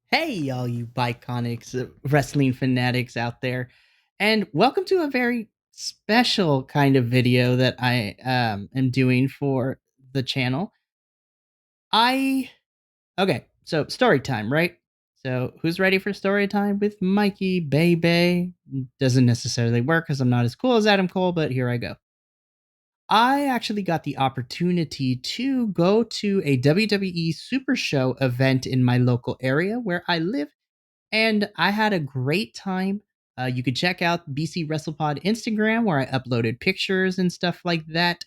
Hey, all you Biconics, wrestling fanatics out there, and welcome to a very special kind of video that I am doing for the channel. I okay, so story time, right? So who's ready for story time with Mikey Baby? Doesn't necessarily work because I'm not as cool as Adam Cole, but here I go. I actually got the opportunity to go to a WWE Supershow event in my local area where I live and I had a great time. You could check out BC WrestlePod Instagram where I uploaded pictures and stuff like that.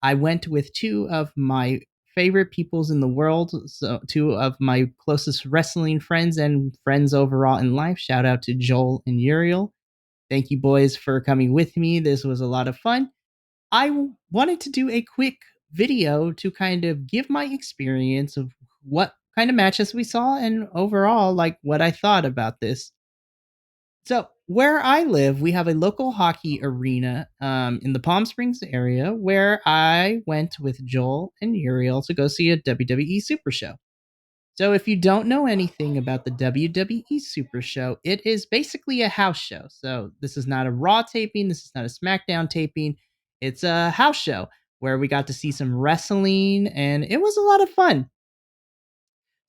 I went with two of my favorite peoples in the world, so two of my closest wrestling friends and friends overall in life. Shout out to Joel and Uriel. Thank you, boys, for coming with me. This was a lot of fun. Wanted to do a quick video to kind of give my experience of what kind of matches we saw and overall like what I thought about this. So, where I live, we have a local hockey arena in the Palm Springs area where I went with Joel and Uriel to go see a WWE Super Show. So, if you don't know anything about the WWE Super Show, it is basically a house show. So, this is not a Raw taping, this is not a SmackDown taping. It's a house show where we got to see some wrestling, and it was a lot of fun.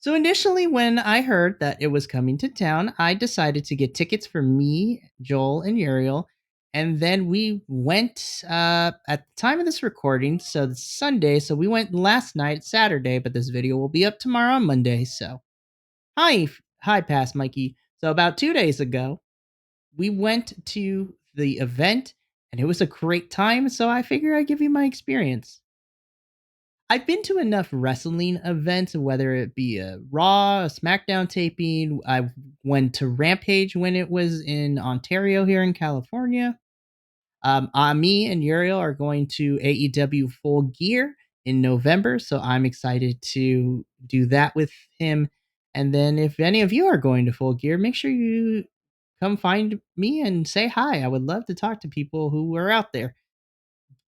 So, initially, when I heard that it was coming to town, I decided to get tickets for me, Joel, and Uriel. And then we went at the time of this recording, so it's Sunday. So we went last night, Saturday, but this video will be up tomorrow on Monday. So hi, Pass Mikey. So about 2 days ago, we went to the event, and it was a great time. So I figure I'd give you my experience. I've been to enough wrestling events, whether it be a Raw, a SmackDown taping. I went to Rampage when it was in Ontario here in California. Me and Uriel are going to AEW Full Gear in November, so I'm excited to do that with him. And then, if any of you are going to Full Gear, make sure you come find me and say hi. I would love to talk to people who are out there.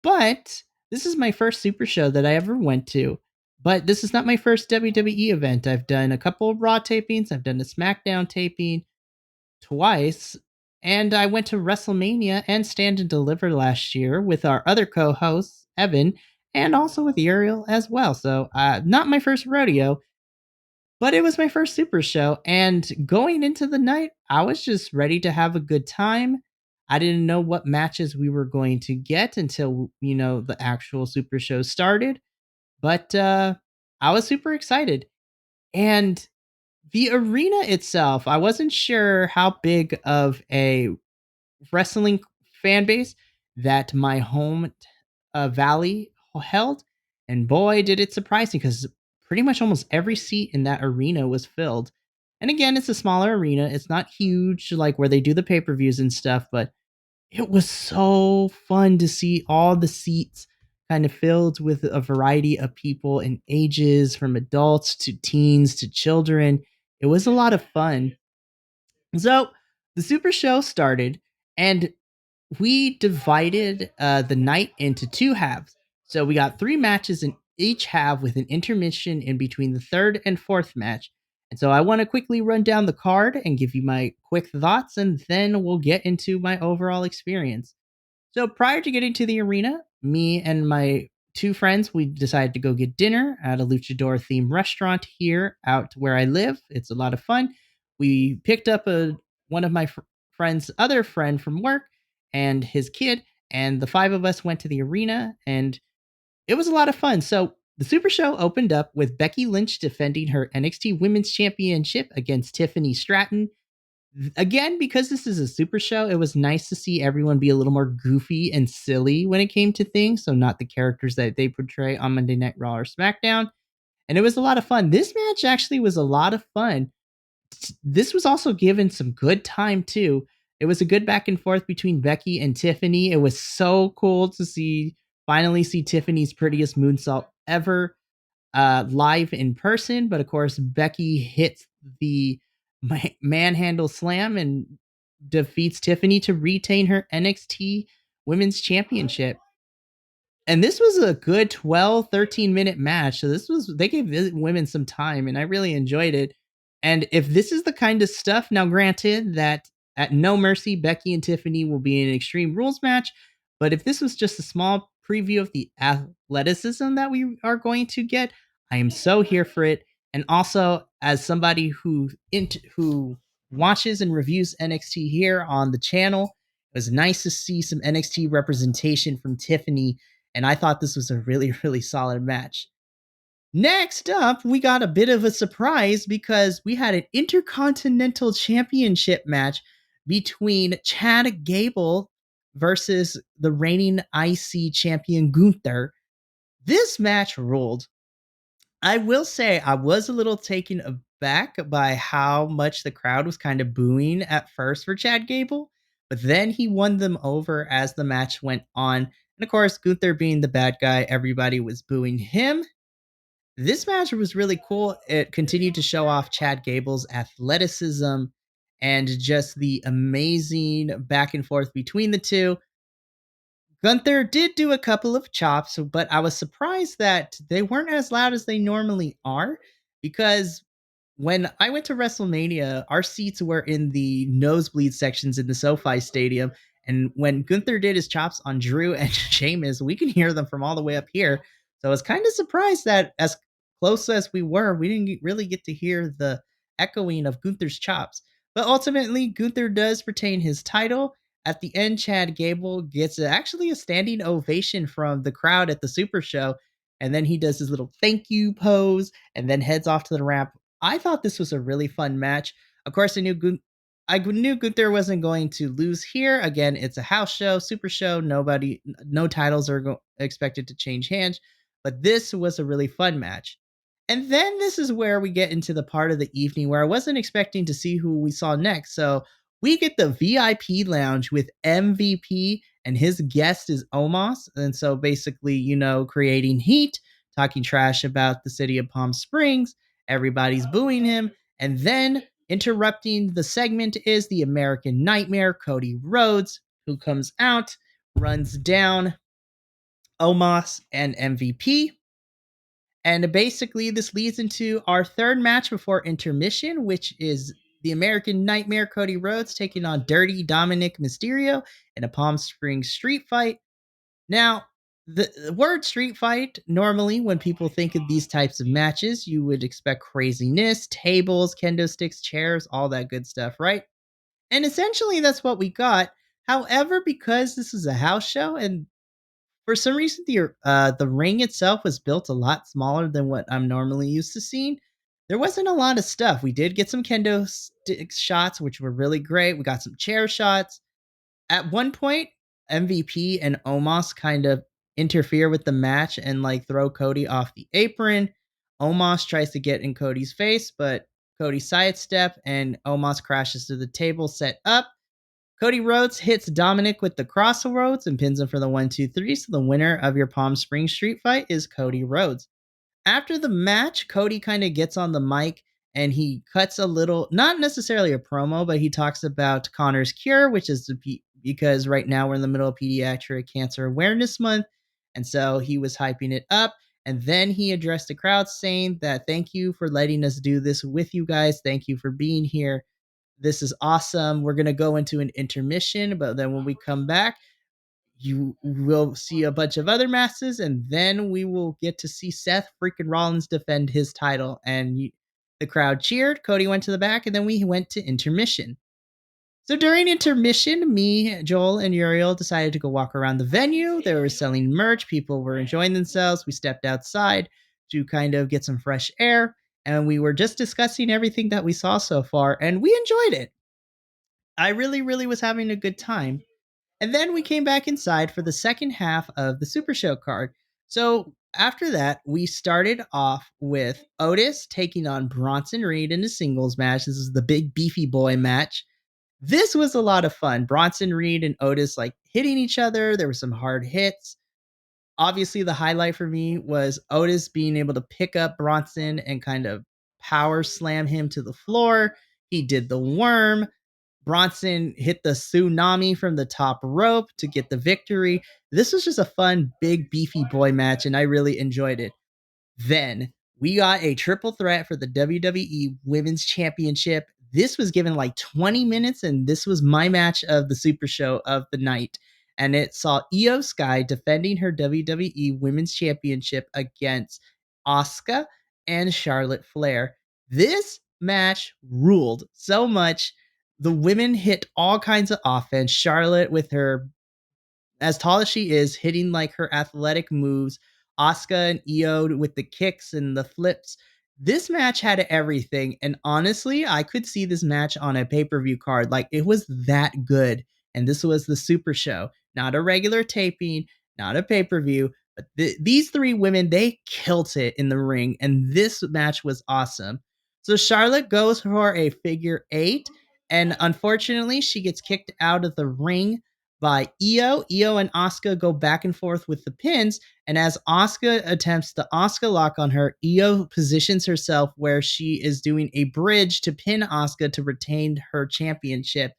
But this is my first Super Show that I ever went to. But this is not my first WWE event. I've done a couple of Raw tapings, I've done a SmackDown taping twice, and I went to WrestleMania and Stand and Deliver last year with our other co hosts, Evan, and also with Uriel as well. So, not my first rodeo, but it was my first Super Show. And going into the night, I was just ready to have a good time. I didn't know what matches we were going to get until, the actual Super Show started. But I was super excited. And the arena itself, I wasn't sure how big of a wrestling fan base that my home valley held. And boy, did it surprise me because pretty much almost every seat in that arena was filled. And again, it's a smaller arena. It's not huge like where they do the pay per views and stuff, but it was so fun to see all the seats kind of filled with a variety of people and ages from adults to teens to children. It was a lot of fun. So the Super Show started, and we divided the night into two halves. So we got three matches in each half with an intermission in between the third and fourth match. And so I want to quickly run down the card and give you my quick thoughts, and then we'll get into my overall experience. So prior to getting to the arena, me and my two friends, we decided to go get dinner at a luchador themed restaurant here out where I live. It's a lot of fun. We picked up one of my friend's other friend from work and his kid, and the five of us went to the arena, and it was a lot of fun. So the Super Show opened up with Becky Lynch defending her NXT Women's Championship against Tiffany Stratton. Again, because this is a Super Show, it was nice to see everyone be a little more goofy and silly when it came to things. So, not the characters that they portray on Monday Night Raw or SmackDown. And it was a lot of fun. This match actually was a lot of fun. This was also given some good time, too. It was a good back and forth between Becky and Tiffany. It was so cool to finally see Tiffany's prettiest moonsault ever live in person. But of course, Becky hits the manhandle slam and defeats Tiffany to retain her NXT Women's Championship. And this was a good 12, 13-minute match. So they gave the women some time, and I really enjoyed it. And if this is the kind of stuff, now granted that at No Mercy, Becky and Tiffany will be in an Extreme Rules match, but if this was just a small preview of the athleticism that we are going to get, I am so here for it. And also, as somebody who watches and reviews NXT here on the channel, it was nice to see some NXT representation from Tiffany, and I thought this was a really, really solid match. Next up, we got a bit of a surprise because we had an Intercontinental Championship match between Chad Gable versus the reigning IC champion Gunther. This match ruled. I will say I was a little taken aback by how much the crowd was kind of booing at first for Chad Gable, but then he won them over as the match went on. And of course, Gunther being the bad guy, everybody was booing him. This match was really cool. It continued to show off Chad Gable's athleticism and just the amazing back and forth between the two. Gunther did do a couple of chops, but I was surprised that they weren't as loud as they normally are because when I went to WrestleMania, our seats were in the nosebleed sections in the SoFi Stadium. And when Gunther did his chops on Drew and Sheamus, we can hear them from all the way up here. So I was kind of surprised that as close as we were, we didn't really get to hear the echoing of Gunther's chops. But ultimately, Gunther does retain his title. At the end, Chad Gable gets actually a standing ovation from the crowd at the Super Show. And then he does his little thank you pose and then heads off to the ramp. I thought this was a really fun match. Of course, I knew Gunther wasn't going to lose here. Again, it's a house show, Super Show. No titles are expected to change hands. But this was a really fun match. And then this is where we get into the part of the evening where I wasn't expecting to see who we saw next. So we get the VIP lounge with MVP, and his guest is Omos. And so basically, creating heat, talking trash about the city of Palm Springs. Everybody's booing him. And then interrupting the segment is the American Nightmare, Cody Rhodes, who comes out, runs down Omos and MVP. And basically, this leads into our third match before intermission, which is the American Nightmare Cody Rhodes taking on Dirty Dominic Mysterio in a Palm Springs street fight. Now, the word street fight, normally when people think of these types of matches, you would expect craziness, tables, kendo sticks, chairs, all that good stuff, right? And essentially, that's what we got. However, because this is a house show and for some reason, the ring itself was built a lot smaller than what I'm normally used to seeing. There wasn't a lot of stuff. We did get some kendo stick shots, which were really great. We got some chair shots. At one point, MVP and Omos kind of interfere with the match and like throw Cody off the apron. Omos tries to get in Cody's face, but Cody sidestep and Omos crashes to the table set up. Cody Rhodes hits Dominic with the crossroads and pins him for the 1-2-3. So the winner of your Palm Springs street fight is Cody Rhodes. After the match, Cody kind of gets on the mic and he cuts a little, not necessarily a promo, but he talks about Connor's cure, which is because right now we're in the middle of Pediatric Cancer Awareness Month. And so he was hyping it up. And then he addressed the crowd saying that thank you for letting us do this with you guys. Thank you for being here. This is awesome. We're going to go into an intermission, but then when we come back, you will see a bunch of other matches, and then we will get to see Seth freaking Rollins defend his title. And the crowd cheered. Cody went to the back, and then we went to intermission. So during intermission, me, Joel, and Uriel decided to go walk around the venue. They were selling merch. People were enjoying themselves. We stepped outside to kind of get some fresh air, and we were just discussing everything that we saw so far, and we enjoyed it. I really, really was having a good time. And then we came back inside for the second half of the Super Show card. So after that, we started off with Otis taking on Bronson Reed in a singles match. This is the big Beefy Boy match. This was a lot of fun. Bronson Reed and Otis like hitting each other. There were some hard hits. Obviously, the highlight for me was Otis being able to pick up Bronson and kind of power slam him to the floor. He did the worm. Bronson hit the tsunami from the top rope to get the victory. This was just a fun, big, beefy boy match, and I really enjoyed it. Then we got a triple threat for the WWE Women's Championship. This was given like 20 minutes, and this was my match of the Super Show of the night. And it saw Io Sky defending her WWE Women's Championship against Asuka and Charlotte Flair. This match ruled so much. The women hit all kinds of offense. Charlotte, with her as tall as she is, hitting like her athletic moves, Asuka and Io with the kicks and the flips. This match had everything. And honestly, I could see this match on a pay per view card. Like it was that good. And this was the Super Show, not a regular taping, not a pay per view. But these three women, they killed it in the ring. And this match was awesome. So Charlotte goes for a figure eight. And unfortunately, she gets kicked out of the ring by Io. Io and Asuka go back and forth with the pins, and as Asuka attempts the Asuka lock on her, Io positions herself where she is doing a bridge to pin Asuka to retain her championship.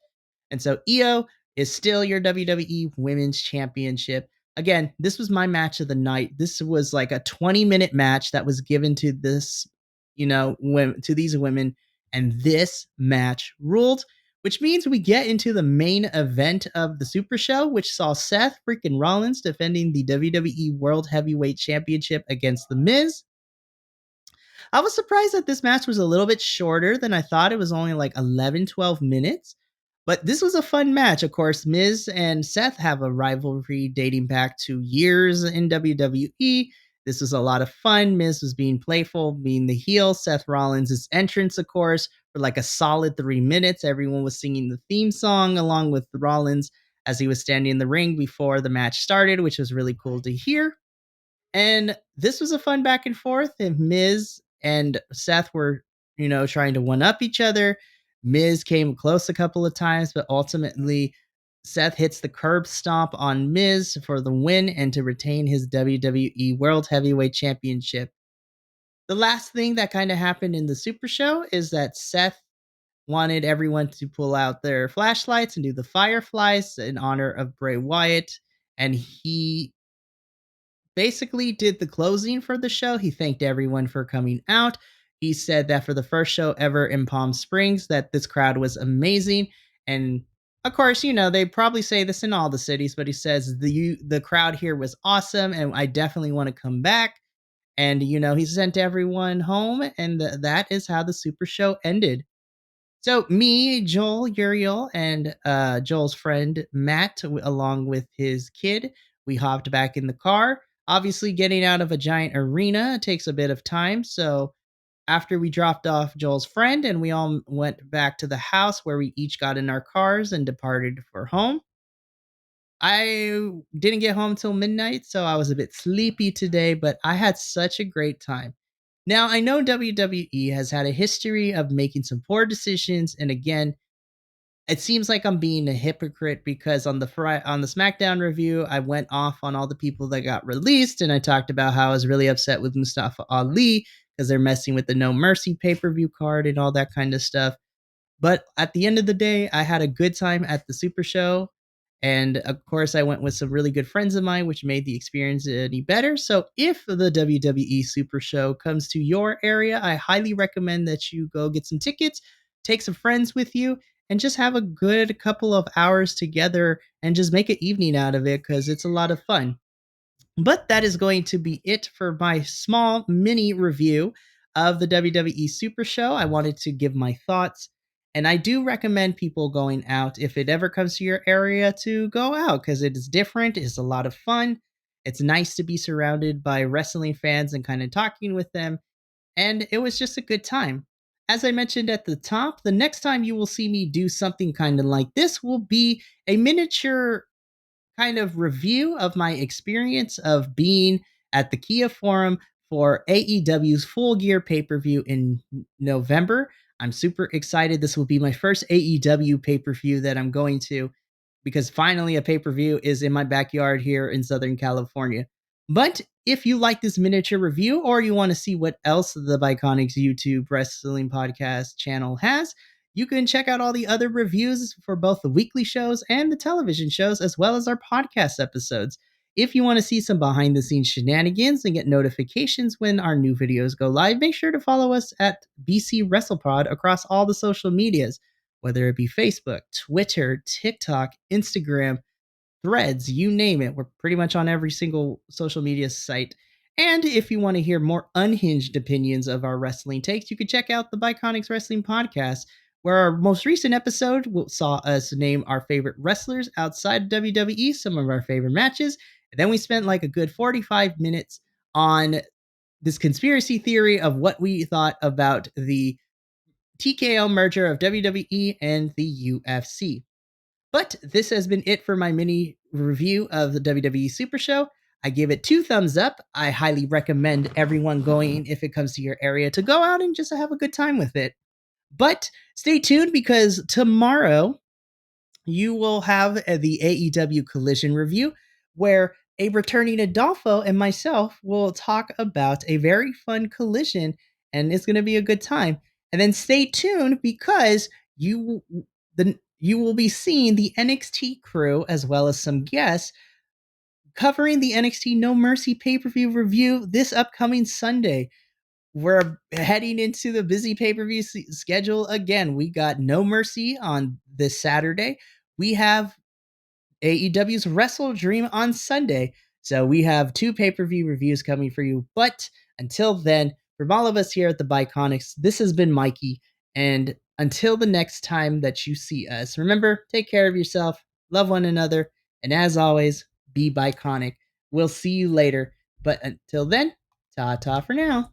And so Io is still your WWE Women's Championship. Again, this was my match of the night. This was like a 20-minute match that was given to this, to these women, and this match ruled, which means we get into the main event of the Super Show, which saw Seth freaking Rollins defending the WWE World Heavyweight Championship against The Miz. I was surprised that this match was a little bit shorter than I thought. It was only like 11, 12 minutes. But this was a fun match. Of course, Miz and Seth have a rivalry dating back to years in WWE. This was a lot of fun. Miz was being playful, being the heel. Seth Rollins' entrance, of course, for like a solid 3 minutes. Everyone was singing the theme song along with Rollins as he was standing in the ring before the match started, which was really cool to hear. And this was a fun back and forth. And Miz and Seth were, trying to one up each other. Miz came close a couple of times, but ultimately Seth hits the curb stomp on Miz for the win and to retain his WWE World Heavyweight Championship. The last thing that kind of happened in the Super Show is that Seth wanted everyone to pull out their flashlights and do the fireflies in honor of Bray Wyatt. And he basically did the closing for the show. He thanked everyone for coming out. He said that for the first show ever in Palm Springs, that this crowd was amazing. And of course, they probably say this in all the cities, but he says the crowd here was awesome, and I definitely want to come back. And he sent everyone home, and that is how the Super Show ended. So me, Joel, Uriel, and Joel's friend Matt, along with his kid, we hopped back in the car. Obviously, getting out of a giant arena takes a bit of time. So after we dropped off Joel's friend and we all went back to the house where we each got in our cars and departed for home, I didn't get home till midnight, so I was a bit sleepy today, but I had such a great time. Now, I know WWE has had a history of making some poor decisions, and again, it seems like I'm being a hypocrite because on the SmackDown review, I went off on all the people that got released, and I talked about how I was really upset with Mustafa Ali because they're messing with the No Mercy pay-per-view card and all that kind of stuff. But at the end of the day, I had a good time at the Super Show. And of course, I went with some really good friends of mine, which made the experience any better. So if the WWE Super Show comes to your area, I highly recommend that you go get some tickets, take some friends with you, and just have a good couple of hours together and just make an evening out of it because it's a lot of fun. But that is going to be it for my small mini review of the WWE Super Show. I wanted to give my thoughts, and I do recommend people going out if it ever comes to your area to go out because it is different. It's a lot of fun. It's nice to be surrounded by wrestling fans and kind of talking with them, and it was just a good time. As I mentioned at the top, the next time you will see me do something kind of like this will be a miniature kind of review of my experience of being at the Kia Forum for AEW's Full Gear pay per view in November. I'm super excited. This will be my first AEW pay per view that I'm going to because finally a pay per view is in my backyard here in Southern California. But if you like this miniature review or you want to see what else the Biconics YouTube Wrestling Podcast channel has, you can check out all the other reviews for both the weekly shows and the television shows, as well as our podcast episodes. if you want to see some behind the scenes shenanigans and get notifications when our new videos go live, make sure to follow us at BC WrestlePod across all the social medias, whether it be Facebook, Twitter, TikTok, Instagram, Threads, you name it. We're pretty much on every single social media site. And if you want to hear more unhinged opinions of our wrestling takes, you can check out the Biconics Wrestling Podcast, where our most recent episode saw us name our favorite wrestlers outside of WWE, some of our favorite matches. And then we spent like a good 45 minutes on this conspiracy theory of what we thought about the TKO merger of WWE and the UFC. But this has been it for my mini review of the WWE Super Show. I give it 2 thumbs up. I highly recommend everyone going, if it comes to your area, to go out and just have a good time with it. But stay tuned, because tomorrow you will have the AEW Collision review, where a returning Adolfo and myself will talk about a very fun collision, and it's going to be a good time. And then stay tuned, because you will be seeing the NXT crew as well as some guests covering the NXT No Mercy pay-per-view review this upcoming Sunday. We're heading into the busy pay-per-view schedule again. We got No Mercy on this Saturday. We have AEW's Wrestle Dream on Sunday. So we have 2 pay-per-view reviews coming for you. But until then, from all of us here at the Biconics, this has been Mikey. And until the next time that you see us, remember, take care of yourself, love one another, and as always, be Biconic. We'll see you later. But until then, ta-ta for now.